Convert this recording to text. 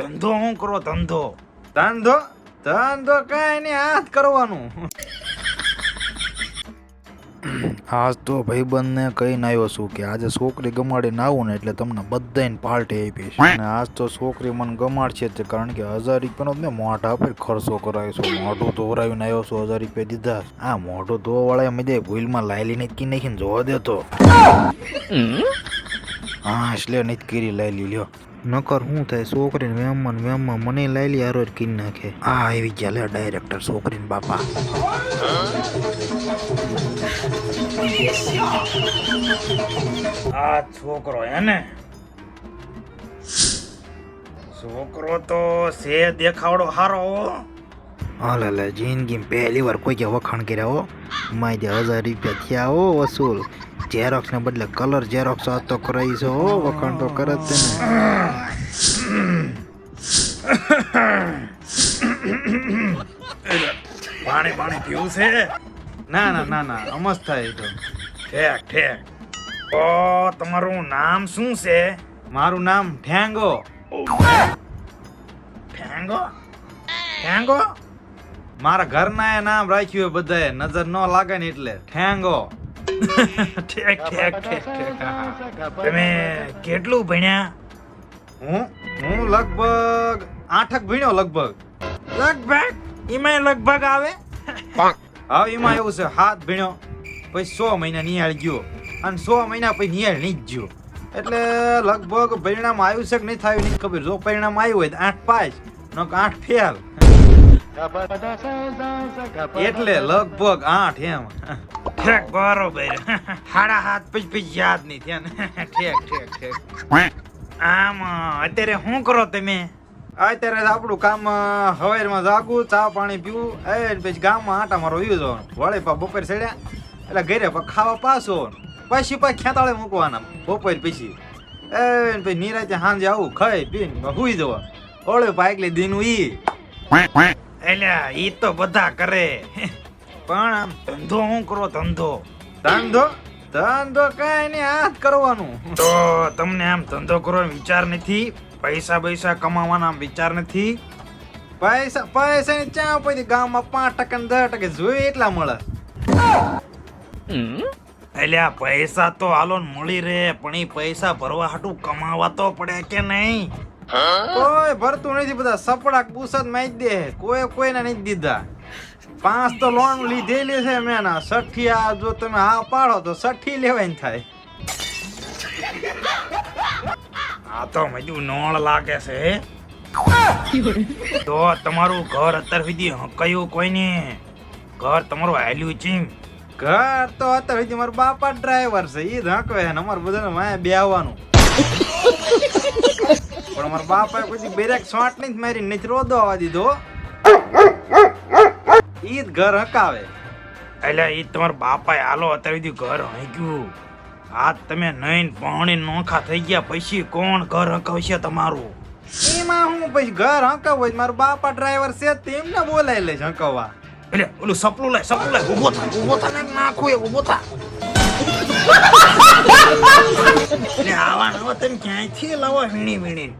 ધંધો હું કરો ધંધો ધંધો ધંધો કઈ નહીં હાથ કરવાનું. આજ તો ભાઈબંધને કહીને આવ્યો છું કે આજે છોકરી ગમાડીને આવું ને એટલે તમને બધાને પાર્ટી આપીશ. અને આજ તો છોકરી મને ગમાડશે જ કારણ કે 1000 રૂપિયાનો જ ને મોઢા પર ખર્ચો કરાવ્યો છું. મોઢું ધોવરાવીને આવ્યો છું, 1000 રૂપિયા દીધા. આ મોઢું ધોવાવાળા મજે ભૂલમાં લાયલી નથી કી નાખીને જોવા દેતો. હા એટલે નથી કરી લાયલી લ્યો. નકર શું થાય છોકરીને વેમમાં મને લાયલી હારો જ કરી નાખે. આ આવી ગયા લે ડાયરેક્ટર છોકરીને બાપા. આ છોકરો એને છોકરો તો સે દેખાવડો હારો. હાલે લે જિંદગીમાં પહેલી વાર કોઈ કે વખાણ કર્યા હો. માય દે 1000 રૂપિયા થયા હો વસૂલ. ઝેરોક્સ ને બદલે કલર ઝેરોક્સ આ તો કરાવી છે હો. વખાણ તો કરે જ છે ને. પાણી પીવું છે? ના ના ના ના અમસ્ત થાય તો. ઠેક ઠેક. ઓ તમારું નામ શું છે? મારું નામ ઠેંગો. ઠેંગો ઠેંગો મારા ઘરના એ નામ રાખ્યું બધાએ નજર ન લાગે ને એટલે ઠેંગો. ઠેક ઠેક ઠેક ઠેક. તમે કેટલું ભણ્યા? હું લગભગ 8 ભણ્યો. લગભગ એમાં લગભગ આવે. હવે એમાં એવું છે 7 ભણ્યો પછી 100 મહિના નિહાળ ગયો અને 100 મહિના પછી નિહાળ નહીં જ ગયો. એટલે લગભગ પરિણામ આવ્યું છે કે નહીં થયું નહીં ખબર. જો પરિણામ આવ્યું હોય તો 8 પાસ ન 8 ફેલ. એટલે લગભગ 8 એમ. ઠેક બરોબર. 7.5 પછી યાદ નહીં થયા ને. ઠેક ઠેક ઠેક. આમ અત્યારે શું કરો તમે? અત્યારે આપણું કામ હવારમાં જાગું, ચા પાણી પીવું, પછી ગામમાં આટા મારો વ્યુ જવાનું. વળે બપોર ચડ્યા એટલે ઘરે ખાવા પાછો પછી ખેતાળે મૂકવાના બપોર પછી. પછી નિરાતે સાંજે આવું ખાઈ પીને હુઈ જવા. ઓળે એકલે દીનું ઈ એટલે ઈ તો બધા કરે. પણ આમ ધંધો શું કરો ધંધો ધંધો ધંધો કઈ નહીં હાથ કરવાનું. તો તમને આમ ધંધો કરવાનો વિચાર નથી? પૈસા કમાવાના વિચાર નથી? પૈસા ની ચા પછી ગામમાં 5% ને 10% જોઈએ એટલા મળે. એટલે આ પૈસા તો હાલો મળી રહે પણ એ પૈસા ભરવા હાટું કમાવા તો પડે કે નહીં? કોઈ ભરતું નથી. બધા સપડાક પૂછત માં દે. કોઈને નથી દીધા. 5 તો લોન લીધેલી છે મેં. 60 જો તમે હા પાડો તો 60 લેવાય થાય. આ તો મજુ નોળ લાગે છે. તો તમારું ઘર અત્યાર સુધી કયું કોઈને ઘર તમારું હાલ્યું છે? ઘર તો અત્યાર સુધી મારા બાપા ડ્રાઈવર છે. ઈ ધકવે ને અમારે બધાને માયા બેહવાનું. પણ અમારા બાપાએ કોઈ બ્રેક શોટ નહીં મારી નથી રોદો આવવા દીધો. ઈ જ ઘર હકાવે. એટલે ઈ તમારા બાપાએ હાલો અત્યાર સુધી ઘર હંક્યું. આ તમે નઈન પાણી નોખા થઈ ગયા પછી કોણ ઘર હકાવશે તમારું? એમાં હું પછી ઘર હકાવ હોય મારા બાપા ડ્રાઈવર છે તેમને બોલાય લે હકાવવા. એટલે ઓલું સપલું લાય ઊભો થા ને નાખું એ ઊભો થા. એટલે આવા નવા તમે ક્યાંયથી લાવો વીણી.